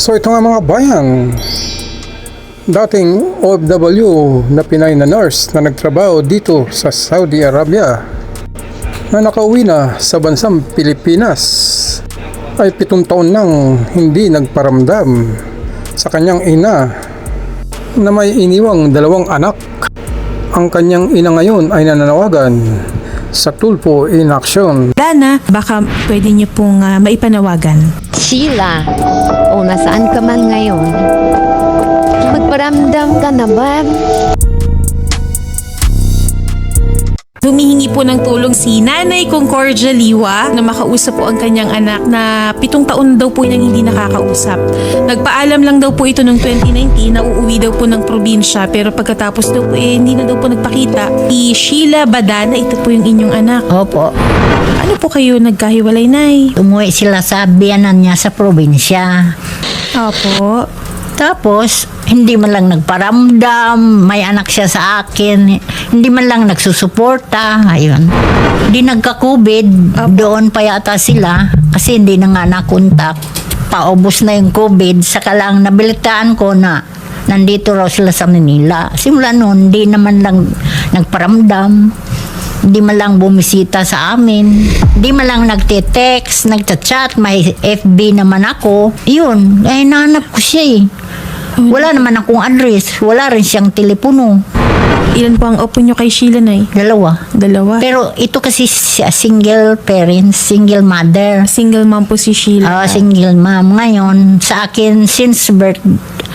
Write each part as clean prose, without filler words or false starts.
So ito nga mga bayan, dating OFW na Pinay na nurse na nagtrabaho dito sa Saudi Arabia na nakauwi na sa bansang Pilipinas ay 7 taon nang hindi nagparamdam sa kanyang ina na may iniwang 2 anak. Ang kanyang ina ngayon ay nananawagan sa Tulfo in Action. Dana, baka pwede niyo pong maipanawagan. Sheila, o nasaan ka man ngayon, magparamdam ka na ba? Humihingi po ng tulong si Nanay Concordia Liwa na makausap po ang kanyang anak na 7 taon daw po niyang hindi nakakausap. Nagpaalam lang daw po ito noong 2019 na uuwi daw po ng probinsya, pero pagkatapos daw po hindi na daw po nagpakita. Si Sheila Badana, ito po yung inyong anak. Opo. Ano po kayo nagkahiwalay, Nay? Umuwi sila sa biyanan niya sa probinsya. Opo. Tapos, hindi man lang nagparamdam, may anak siya sa akin, hindi man lang nagsusuporta, ayun. Hindi nagka-COVID, doon pa yata sila, kasi hindi na nga nakontak. Paubos na yung COVID, saka lang nabilitaan ko na nandito raw sila sa Manila. Simula noon, hindi naman lang nagparamdam, hindi man lang bumisita sa amin, hindi man lang nagte-text, nagchat-chat, may FB naman ako. Yun, ay nahanap ko siya eh. Wala naman akong address, wala rin siyang telepono. Ilan po ang opo niyo kay Sheila, Nay? 2. Pero ito kasi single parents, single mother. Single mom po si Sheila. Single mom. Ngayon, sa akin, since birth,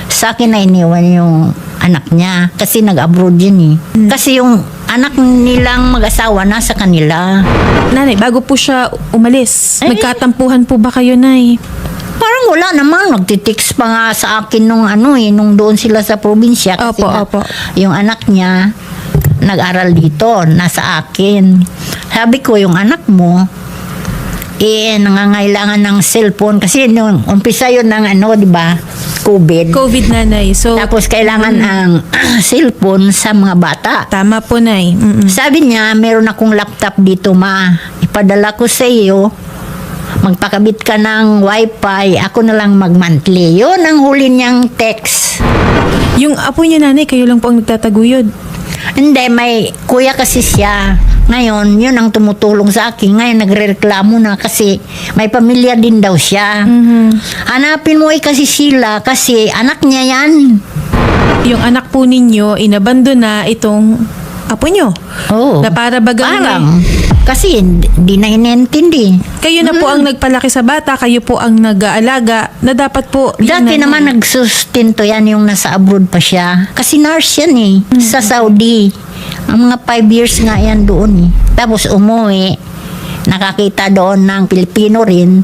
sa akin na iniwan yung anak niya. Kasi nag-abroad yun eh. Kasi yung anak nilang mag-asawa nasa kanila. Nanay, bago po siya umalis, nagkatampuhan po ba kayo, Nay? Parang wala namang, nagtitext pa nga sa akin nung doon sila sa probinsya. Kasi Opo. Yung anak niya, nag-aral dito, nasa akin. Sabi ko, yung anak mo, nangangailangan ng cellphone. Kasi nung umpisa yun ng di ba, COVID. COVID, Nanay. So, Tapos kailangan ang cellphone sa mga bata. tama po, Nay. Sabi niya, meron akong laptop dito, ma. Ipadala ko sa iyo. Magpakabit ka ng wifi, ako na lang mag-monthly. Yun ang huli niyang text. Yung apo niya, Nanay, kayo lang po ang nagtataguyod. Hindi, may kuya kasi siya. Ngayon, yun ang tumutulong sa akin. Ngayon, nagrereklamo na kasi may pamilya din daw siya. Hanapin mo kasi sila kasi anak niya yan. Yung anak po ninyo, inabando na itong apo nyo. Oo. Na para bagang Parang, kasi hindi na inintindi. kayo na po ang nagpalaki sa bata, kayo po ang nag-aalaga, na dapat po... Dati naman nagsustinto yan yung nasa abroad pa siya. Kasi nurse yan eh, sa Saudi. Ang mga 5 years nga yan doon eh. Tapos umuwi, nakakita doon ng Pilipino rin.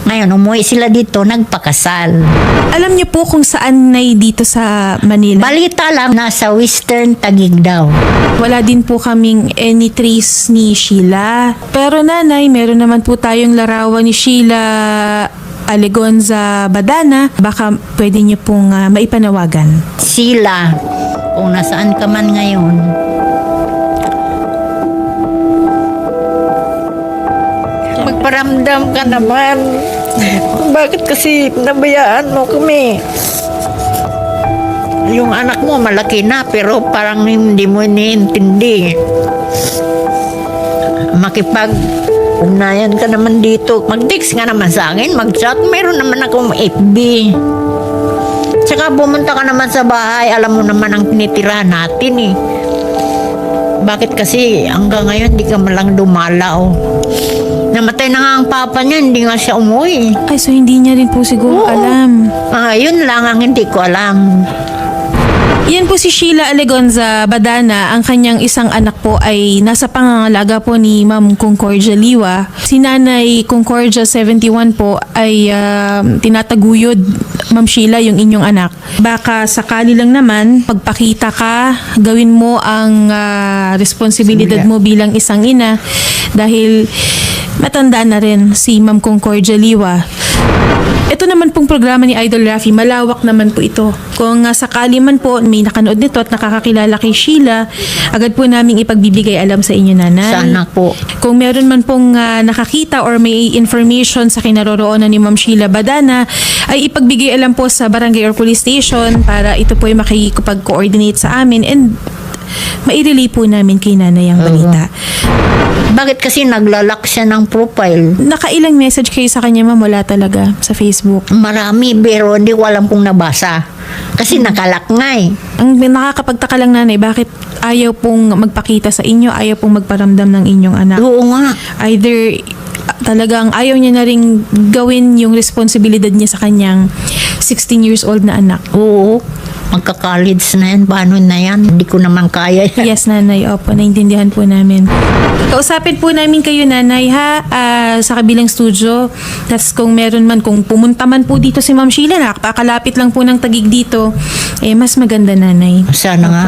Ngayon, umuwi sila dito, nagpakasal. Alam niyo po kung saan, Nay, dito sa Manila? Balita lang, nasa Western Taguig daw. Wala din po kaming any trace ni Sheila. Pero, Nanay, meron naman po tayong larawan ni Sheila Alegonza Badana. Baka pwede niyo pong maipanawagan. Sila, kung nasaan ka man ngayon, magparamdam ka naman. Bakit kasi nabayaan mo kami? Yung anak mo malaki na pero parang hindi mo iniintindi. Makipag-unayan ka naman dito. Mag-text nga naman sa akin, mag-chat. Meron naman akong FB. Tsaka pumunta ka naman sa bahay, alam mo naman ang tinitirahan natin eh. Bakit kasi hanggang ngayon di ka malang dumalaw? Namatay na nga ang papa niya, hindi nga siya umuwi. Ay, so hindi niya rin po siguro alam. Yun lang ang hindi ko alam. Yan po si Sheila Alegonza Badana. Ang kanyang isang anak po ay nasa pangangalaga po ni Ma'am Concordia Liwa. Si Nanay Concordia 71 po ay tinataguyod, Ma'am Sheila, yung inyong anak. Baka sakali lang naman, pagpakita ka, gawin mo ang responsibilidad mo bilang isang ina. Dahil matanda na rin si Ma'am Concordia Liwa. Ito Ito naman pong programa ni Idol Rafi, malawak naman po ito. Kung sakali man po may nakanood nito at nakakakilala kay Sheila, agad po namin ipagbibigay alam sa inyo, nanay. Sana po. Kung meron man pong nakakita or may information sa kinaroroonan ni Ma'am Sheila Badana, ay ipagbigay alam po sa barangay or police station para ito po ay makikipag-coordinate sa amin and mairelay po namin kay nanay ang balita. Bakit kasi naglalak siya ng profile? Nakailang message kayo sa kanya, ma'am? Wala talaga sa Facebook. Marami, pero hindi ko alam kung nabasa. Kasi nakalak nga eh. Ang nakakapagtaka lang, nanay, bakit ayaw pong magpakita sa inyo, ayaw pong magparamdam ng inyong anak? Oo nga. Either talagang ayaw niya na rin gawin yung responsibilidad niya sa kanyang 16 years old na anak. Oo. Magka-college na yan. Paano na yan? Hindi ko naman kaya yan. Yes, nanay. Opo, naintindihan po namin. Kausapin po namin kayo, nanay, ha, sa kabilang studio. Tapos kung meron man, kung pumunta man po dito si Ma'am Sheila, nakakalapit lang po ng Tagig dito, mas maganda, nanay. Sana nga.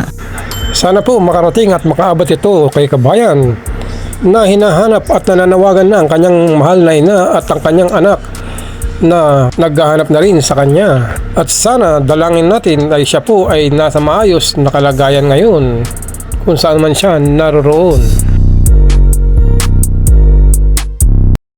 Sana po makarating at makaabot ito kay kabayan na hinahanap at nananawagan na ang kanyang mahal na ina at ang kanyang anak na naghahanap na rin sa kanya. At sana dalangin natin ay siya po ay nasa maayos na kalagayan ngayon kung saan man siya naroroon.